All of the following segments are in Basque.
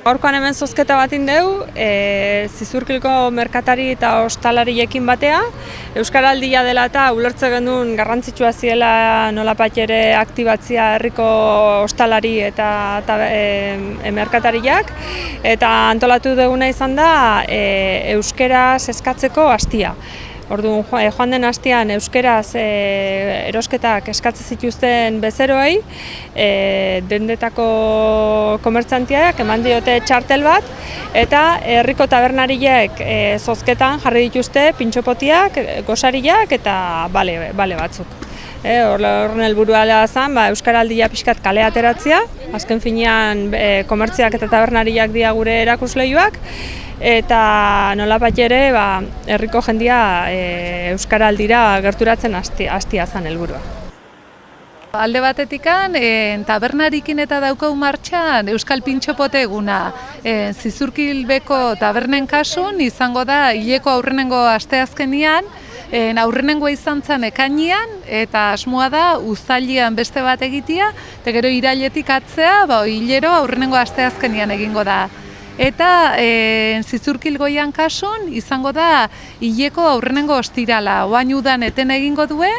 Gaurkoan hemen zozketa bat indeu, Zizurkilko merkatari eta ostalariekin batea. Euskaraldia dela eta ulertze genuen garrantzitsua ziela nolapait ere aktibatzia herriko ostalari eta merkatariak. Eta antolatu duguna izan da euskeraz eskatzeko astia. Orduan, joan den astean euskeraz erosketak eskatzen zituzten bezeroei, dendetako komertzantiak eman diote txartel bat, eta herriko tabernariek zozketan jarri dituzte pintxopotiak, gosariak eta bale batzuk. Horren helburua zen, euskaraldia pixkat kale ateratzea, azken finean komertziak eta tabernariak dira gure erakusleihoak, eta nolabait ere herriko jendia euskaraldira gerturatzen hastia zen helburua. Alde batetikan, tabernarikin eta daukau martxan Euskal Pintxopote eguna. Zizurkilbeko tabernen kasun izango da hileko aurrenengo asteazkenian, aurrenengoa izan zen ekainean, eta asmoa da uztailean beste bat egitea, eta gero irailetik atzea, hilero aurrenengo asteazkenian egingo da. Eta Zizurkilgoian kasun izango da hileko aurrenengo ostirala. Oain udan eten egingo due,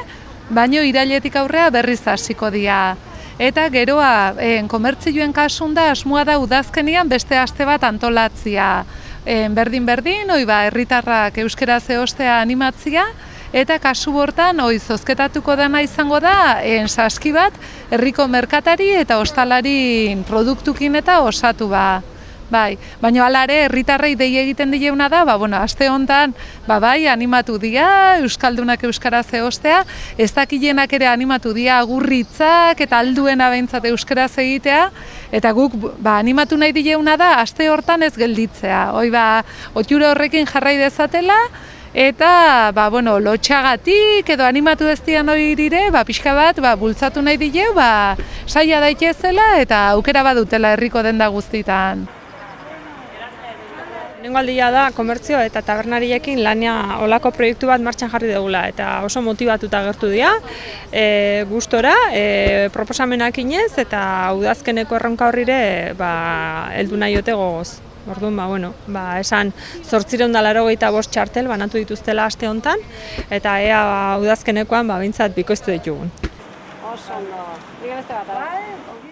baino irailetik aurrea berriz hasiko dira. Eta geroa komertzioen kasun da asmoa da udazkenian beste aste bat antolatzia. Berdin, herritarrak euskeraz eostea animatzia, eta kasu bortan zozketatuko dena izango da saski bat herriko merkatari eta ostalari produktukin eta osatu ba. Bai, baina hala ere herritarrei dei egiten dileuna da, aste honetan animatu dira euskaldunak euskaraz eostea, ez dakilenak ere animatu dira agurritzak eta alduena behintzat euskaraz egitea, eta guk animatu nahi dileuna da aste hortan ez gelditzea. Ohitura horrekin jarrai dezatela, eta lotxagatik edo animatu ez dian horire, pixka bat bultzatu nahi dileu, saia daitezela eta aukera badutela herriko denda guztitan. Lehenengo aldia da komertzio eta tabernariekin lania olako proiektu bat martxan jarri dugula eta oso motibatuta agertu dira, gustora, proposamenak inez eta udazkeneko erronka horrire heldu nahi ote gogoz. Orduan, esan 885 txartel banatu dituztela aste honetan, eta ea udazkenekoan behintzat bikoiztu ditugun. Oso ondo. Beste bat,